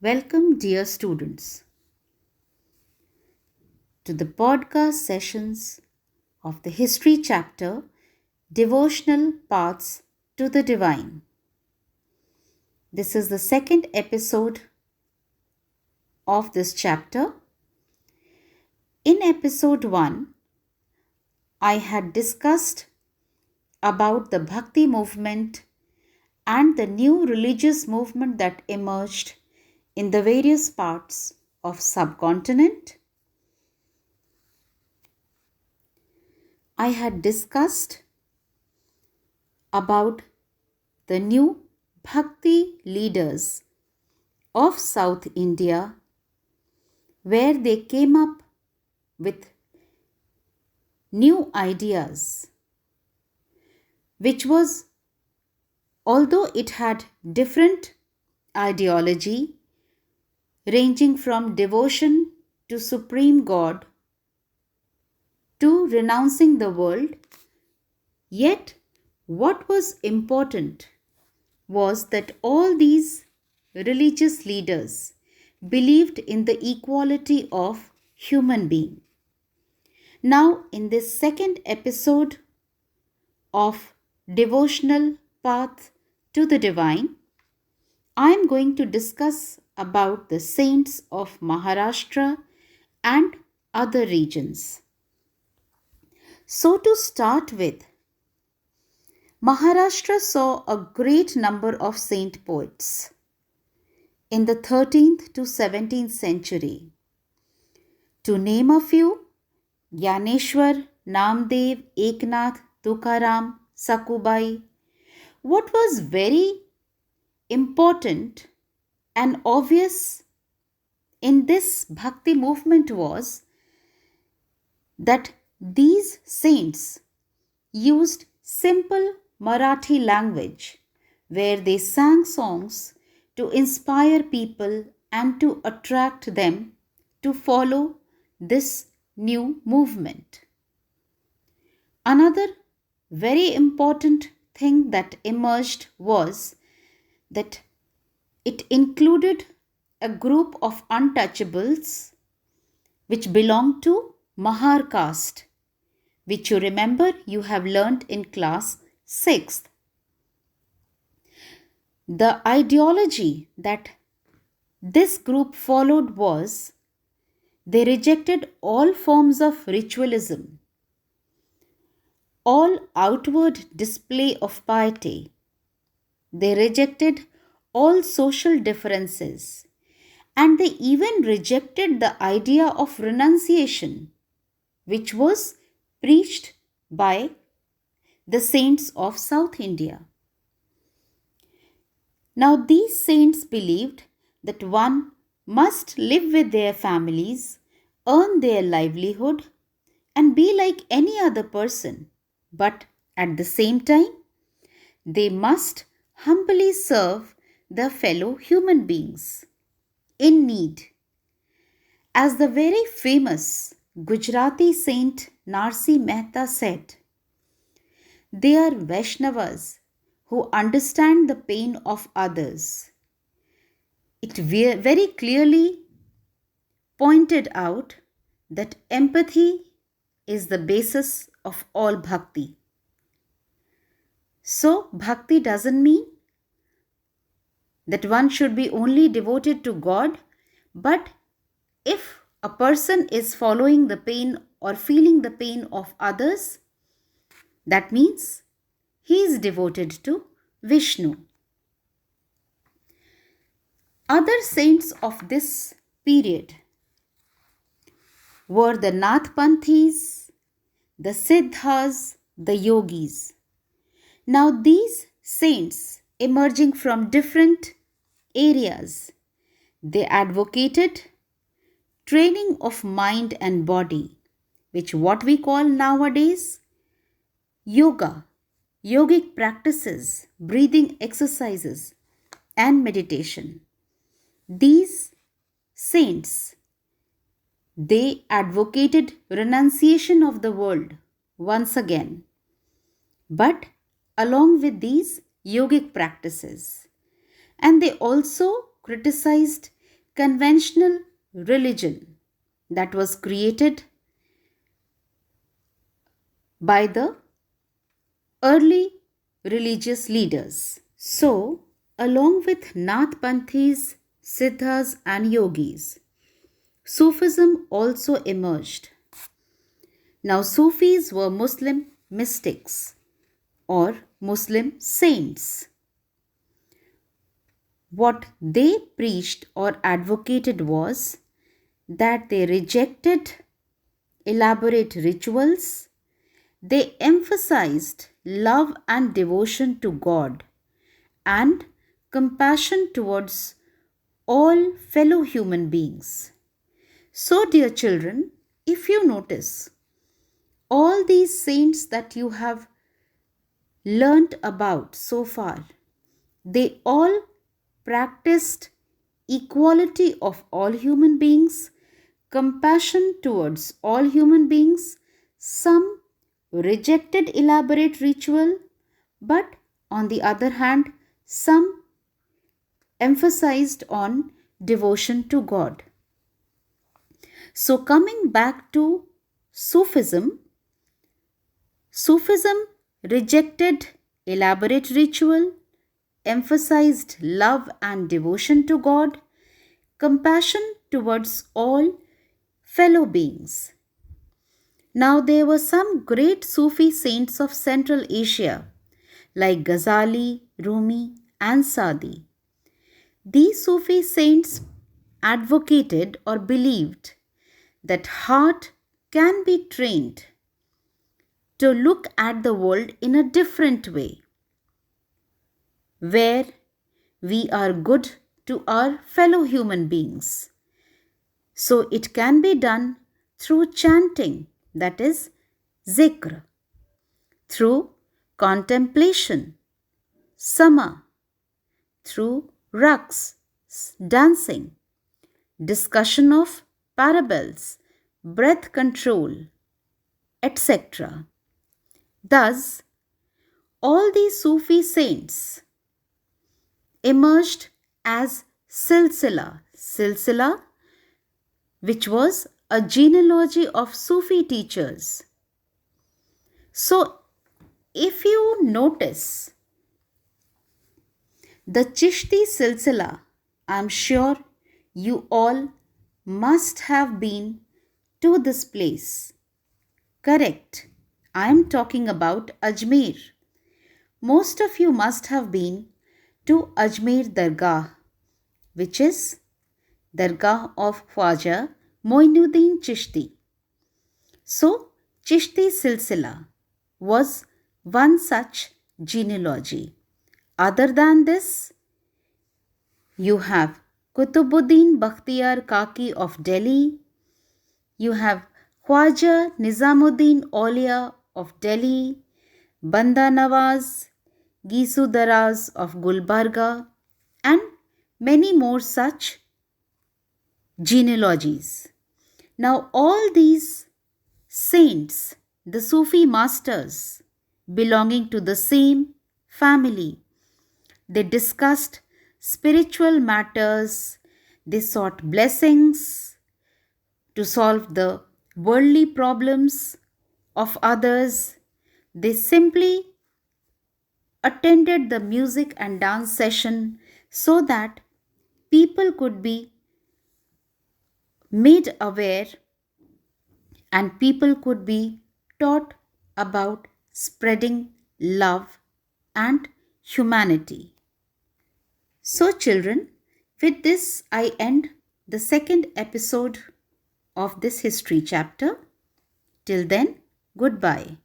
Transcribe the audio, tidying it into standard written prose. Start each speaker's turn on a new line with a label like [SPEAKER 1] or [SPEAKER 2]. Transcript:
[SPEAKER 1] Welcome, dear students, to the podcast sessions of the History chapter Devotional Paths to the Divine. This is the second episode of this chapter. In episode 1, I had discussed about the Bhakti movement and the new religious movement that emerged in the various parts of subcontinent. I had discussed about the new Bhakti leaders of South India, where they came up with new ideas, which was, although it had different ideology ranging from devotion to Supreme God to renouncing the world, yet what was important was that all these religious leaders believed in the equality of human being. Now, in this second episode of Devotional Path to the Divine, I am going to discuss about the saints of Maharashtra and other regions. So, to start with, Maharashtra saw a great number of saint poets in the 13th to 17th century. To name a few, Gyaneshwar, Namdev, Eknath, Tukaram, Sakubai. What was very important and obvious in this bhakti movement was that these saints used simple Marathi language where they sang songs to inspire people and to attract them to follow this new movement. Another very important thing that emerged was that it included a group of untouchables which belonged to Mahar caste, which you remember you have learnt in class 6th. The ideology that this group followed was they rejected all forms of ritualism, all outward display of piety. They rejected all social differences, and they even rejected the idea of renunciation, which was preached by the saints of South India. Now, these saints believed that one must live with their families, earn their livelihood, and be like any other person, but at the same time, they must humbly serve their fellow human beings in need. As the very famous Gujarati saint Narsi Mehta said, they are Vaishnavas who understand the pain of others. It very clearly pointed out that empathy is the basis of all bhakti. So, bhakti doesn't mean that one should be only devoted to God, but if a person is following the pain or feeling the pain of others, that means he is devoted to Vishnu. Other saints of this period were the Nathpanthis, the Siddhas, the Yogis. Now, these saints emerging from different areas, they advocated training of mind and body, which what we call nowadays yoga, yogic practices, breathing exercises, and meditation. These saints, they advocated renunciation of the world once again, but along with these yogic practices. And they also criticized conventional religion that was created by the early religious leaders. So, along with Nath Panthis, Siddhas, and Yogis, Sufism also emerged. Now, Sufis were Muslim mystics or Muslim saints. What they preached or advocated was that they rejected elaborate rituals, they emphasized love and devotion to God and compassion towards all fellow human beings. So, dear children, if you notice, all these saints that you have learnt about so far, they all practiced equality of all human beings, compassion towards all human beings. Some rejected elaborate ritual, but on the other hand, some emphasized on devotion to God. So, coming back to Sufism, Sufism rejected elaborate ritual, emphasized love and devotion to God, compassion towards all fellow beings. Now, there were some great Sufi saints of Central Asia like Ghazali, Rumi, and Sadi. These Sufi saints advocated or believed that heart can be trained to look at the world in a different way, where we are good to our fellow human beings. So it can be done through chanting, that is zikr, through contemplation, sama, through raqs, dancing, discussion of parables, breath control, etc. Thus, all these Sufi saints emerged as silsila, which was a genealogy of Sufi teachers. So, if you notice the Chishti silsila, I am sure you all must have been to this place. Correct. I am talking about Ajmer. Most of you must have been to Ajmer Dargah, which is Dargah of Khwaja Moinuddin Chishti. So, Chishti Silsila was one such genealogy. Other than this, you have Kutubuddin Bakhtiyar Kaki of Delhi. You have Khwaja Nizamuddin Aulia of Delhi, Banda Nawaz, Gisu Daraz of Gulbarga, and many more such genealogies. Now, all these saints, the Sufi masters, belonging to the same family, they discussed spiritual matters, they sought blessings to solve the worldly problems of others. They simply attended the music and dance session so that people could be made aware and people could be taught about spreading love and humanity. So, children, with this I end the second episode of this history chapter. Till then, goodbye.